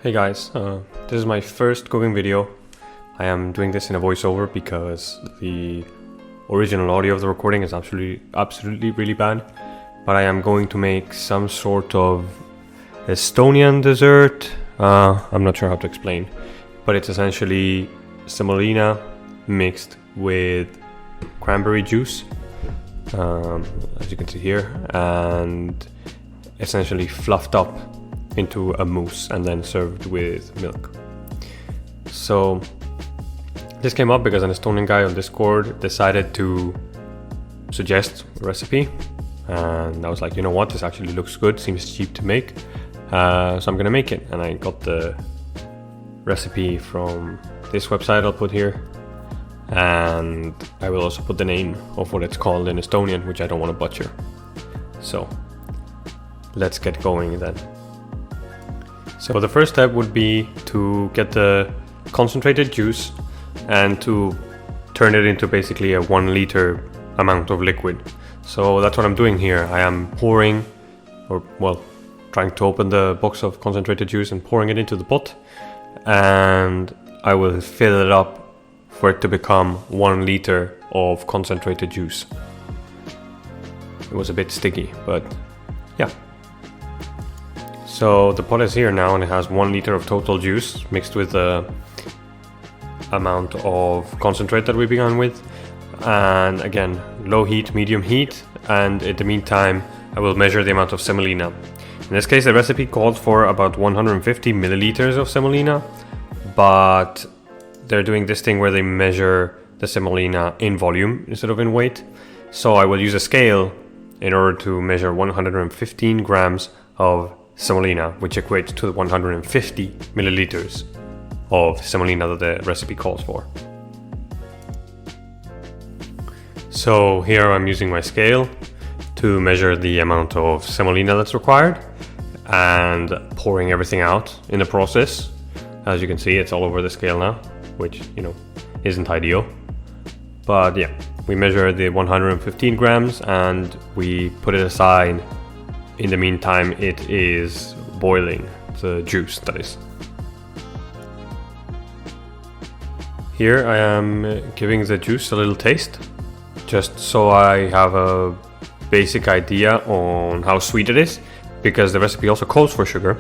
Hey guys, this is my first cooking video. I am doing this in a voiceover because the original audio of the recording is absolutely really bad. But I am going to make some sort of Estonian dessert. I'm not sure how to explain, but it's essentially semolina mixed with cranberry juice, as you can see here, and essentially fluffed up into a mousse and then served with milk. So this came up because an Estonian guy on Discord decided to suggest a recipe, and I was like, you know what, this actually looks good, seems cheap to make, so I'm gonna make it. And I got the recipe from this website I'll put here, and I will also put the name of what it's called in Estonian, which I don't want to butcher. So let's get going then. So the first step would be to get the concentrated juice and to turn it into basically a 1 liter amount of liquid. So that's what I'm doing here. I am pouring, or well, trying to open the box of concentrated juice and pouring it into the pot, and I will fill it up for it to become 1 liter of concentrated juice. It was a bit sticky, but yeah. So the pot is here now, and it has 1 liter of total juice mixed with the amount of concentrate that we began with. And again, low heat, medium heat, and in the meantime I will measure the amount of semolina. In this case the recipe called for about 150 milliliters of semolina, but they're doing this thing where they measure the semolina in volume instead of in weight. So I will use a scale in order to measure 115 grams of semolina, which equates to 150 milliliters of semolina that the recipe calls for. So here I'm using my scale to measure the amount of semolina that's required and pouring everything out in the process. As you can see, it's all over the scale now, which, you know, isn't ideal. But yeah, we measure the 115 grams and we put it aside. In the meantime, it is boiling, the juice that is. Here I am giving the juice a little taste, just so I have a basic idea on how sweet it is, because the recipe also calls for sugar,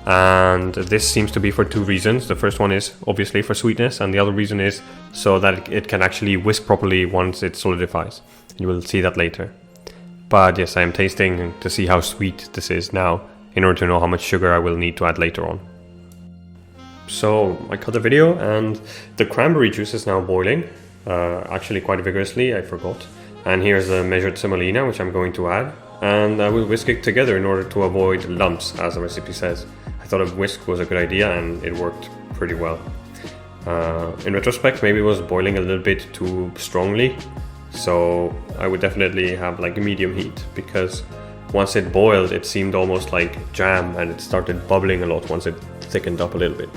and this seems to be for 2 reasons. The first one is obviously for sweetness, and the other reason is so that it can actually whisk properly once it solidifies. You will see that later. But yes, I am tasting to see how sweet this is now, in order to know how much sugar I will need to add later on. So I cut the video and the cranberry juice is now boiling, actually quite vigorously, I forgot. And here's the measured semolina, which I'm going to add, and I will whisk it together in order to avoid lumps, as the recipe says. I thought a whisk was a good idea and it worked pretty well. In retrospect, maybe it was boiling a little bit too strongly, so I would definitely have like a medium heat, because once it boiled it seemed almost like jam and it started bubbling a lot once it thickened up a little bit.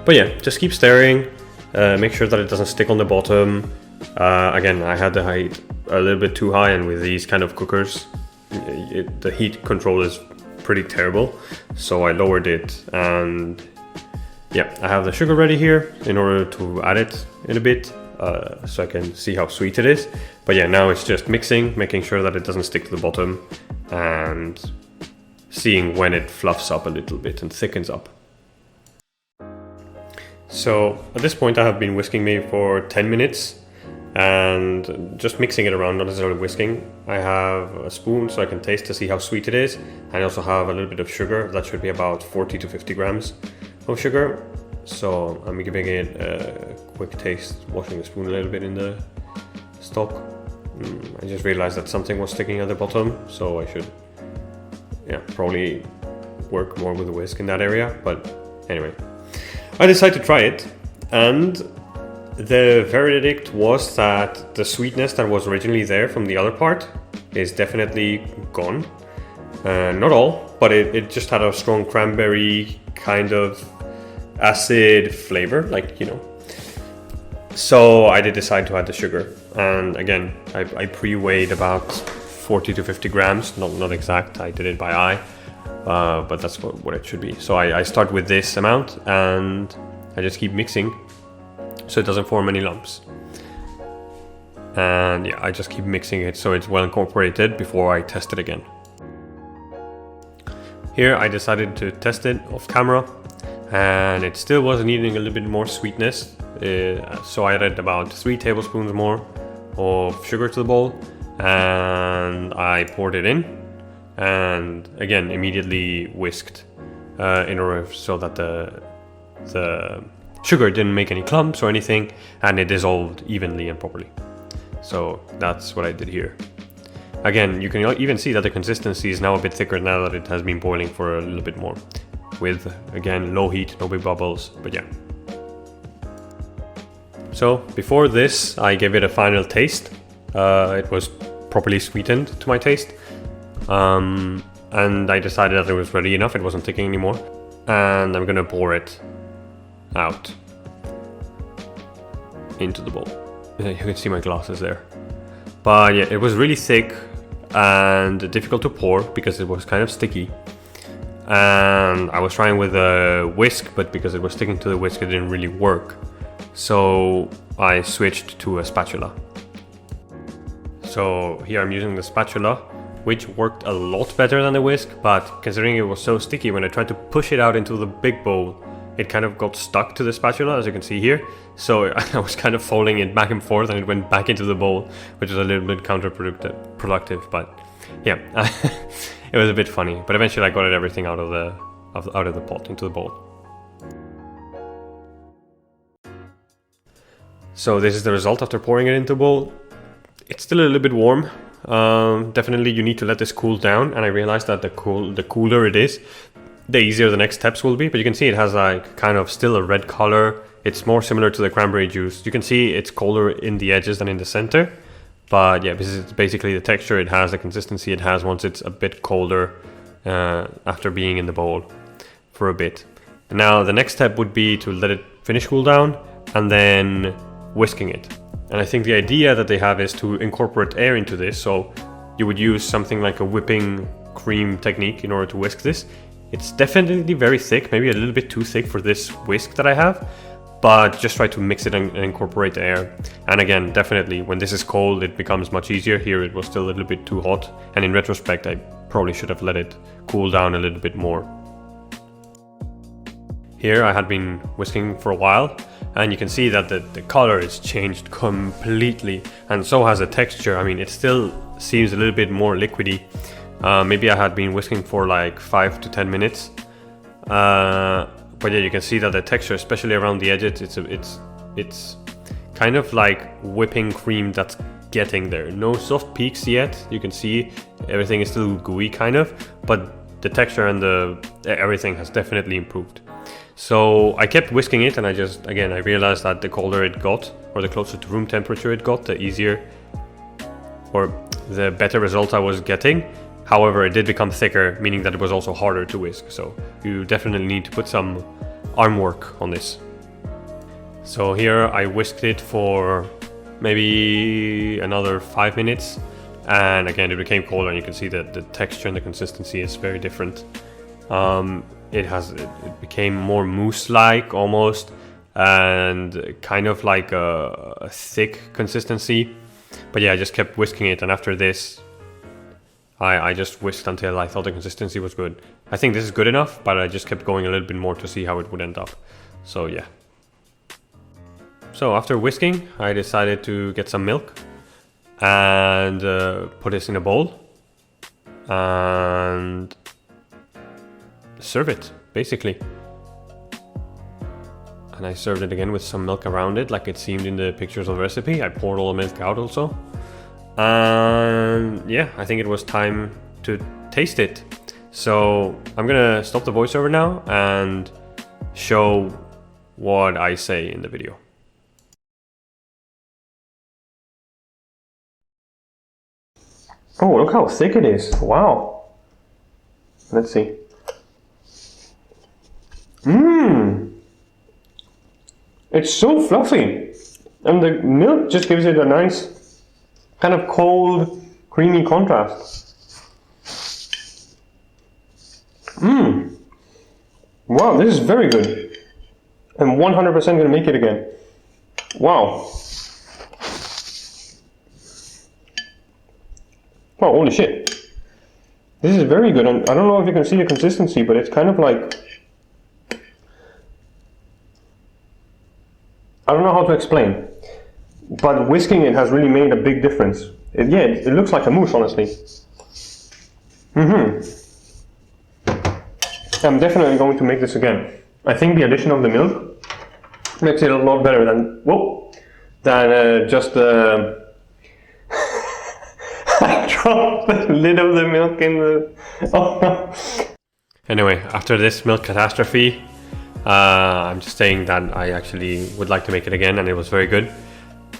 But yeah, just keep stirring, make sure that it doesn't stick on the bottom. Again, I had the height a little bit too high, and with these kind of cookers the heat control is pretty terrible, so I lowered it. And yeah, I have the sugar ready here in order to add it in a bit, so I can see how sweet it is. But yeah, now it's just mixing, making sure that it doesn't stick to the bottom, and seeing when it fluffs up a little bit and thickens up. So at this point I have been whisking maybe for 10 minutes and just mixing it around, not necessarily whisking. I have a spoon so I can taste to see how sweet it is. I also have a little bit of sugar, that should be about 40 to 50 grams of sugar. So I'm giving it a quick taste, washing the spoon a little bit in the stock. I just realized that something was sticking at the bottom, so I should probably work more with the whisk in that area. But anyway, I decided to try it, and the verdict was that the sweetness that was originally there from the other part is definitely gone. Not all, but it just had a strong cranberry kind of acid flavor, like, you know. So I did decide to add the sugar, and again, I pre-weighed about 40 to 50 grams, not exact, I did it by eye. but that's what it should be. So I start with this amount and I just keep mixing so it doesn't form any lumps. And yeah, I just keep mixing it so it's well incorporated before I test it again. Here I decided to test it off camera, and it still was needing a little bit more sweetness, so I added about 3 tablespoons more of sugar to the bowl, and I poured it in, and again immediately whisked in order so that the sugar didn't make any clumps or anything, and it dissolved evenly and properly. So that's what I did here. Again, you can even see that the consistency is now a bit thicker now that it has been boiling for a little bit more. With, again, low heat, no big bubbles, but yeah. So, before this, I gave it a final taste. It was properly sweetened to my taste. And I decided that it was ready enough, it wasn't thick anymore. And I'm gonna pour it out into the bowl. You can see my glasses there. But yeah, it was really thick and difficult to pour because it was kind of sticky. And I was trying with a whisk, but because it was sticking to the whisk, it didn't really work. So I switched to a spatula. So here I'm using the spatula, which worked a lot better than the whisk, but considering it was so sticky, when I tried to push it out into the big bowl, it kind of got stuck to the spatula, as you can see here. So I was kind of folding it back and forth and it went back into the bowl, which was a little bit counterproductive, but yeah, it was a bit funny. But eventually I got everything out of the pot into the bowl. So this is the result after pouring it into the bowl. It's still a little bit warm. Definitely you need to let this cool down, and I realized that the cooler it is, the easier the next steps will be. But you can see it has like kind of still a red color. It's more similar to the cranberry juice. You can see it's colder in the edges than in the center. But yeah, this is basically the texture it has, the consistency it has once it's a bit colder after being in the bowl for a bit. And now the next step would be to let it finish cool down and then whisking it. And I think the idea that they have is to incorporate air into this. So you would use something like a whipping cream technique in order to whisk this. It's definitely very thick, maybe a little bit too thick for this whisk that I have, but just try to mix it and incorporate air. And again, definitely when this is cold, it becomes much easier. Here it was still a little bit too hot, and in retrospect, I probably should have let it cool down a little bit more. Here I had been whisking for a while, and you can see that the color is changed completely, and so has the texture. I mean, it still seems a little bit more liquidy. Maybe I had been whisking for like 5 to 10 minutes. But yeah, you can see that the texture, especially around the edges, it's kind of like whipping cream that's getting there. No soft peaks yet. You can see everything is still gooey kind of, but the texture and everything has definitely improved. So I kept whisking it, and I realized that the colder it got, or the closer to room temperature it got, the easier or the better result I was getting. However, it did become thicker, meaning that it was also harder to whisk. So you definitely need to put some arm work on this. So here I whisked it for maybe another 5 minutes. And again, it became colder, and you can see that the texture and the consistency is very different. It became more mousse-like almost, and kind of like a thick consistency. But yeah, I just kept whisking it, and after this, I just whisked until I thought the consistency was good. I think this is good enough, but I just kept going a little bit more to see how it would end up. So yeah. So after whisking, I decided to get some milk and put this in a bowl and serve it, basically. And I served it again with some milk around it, like it seemed in the pictures of the recipe. I poured all the milk out also. And yeah, I think it was time to taste it. So I'm gonna stop the voiceover now and show what I say in the video. Oh, look how thick it is. Wow. Let's see. It's so fluffy. And the milk just gives it a nice kind of cold, creamy contrast. Wow, this is very good. I'm 100% gonna make it again. Wow. Oh, holy shit. This is very good, and I don't know if you can see the consistency, but it's kind of like... I don't know how to explain, but whisking it has really made a big difference. It looks like a mousse, honestly. I'm definitely going to make this again. I think the addition of the milk makes it a lot better than just the... I dropped the lid of the milk in the... Oh no. Anyway, after this milk catastrophe, I'm just saying that I actually would like to make it again, and it was very good.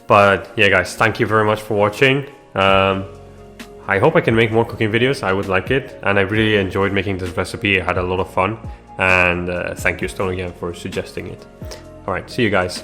But yeah guys, thank you very much for watching. I hope I can make more cooking videos. I would like it, and I really enjoyed making this recipe. I had a lot of fun, and thank you Stone again for suggesting it. Alright, see you guys.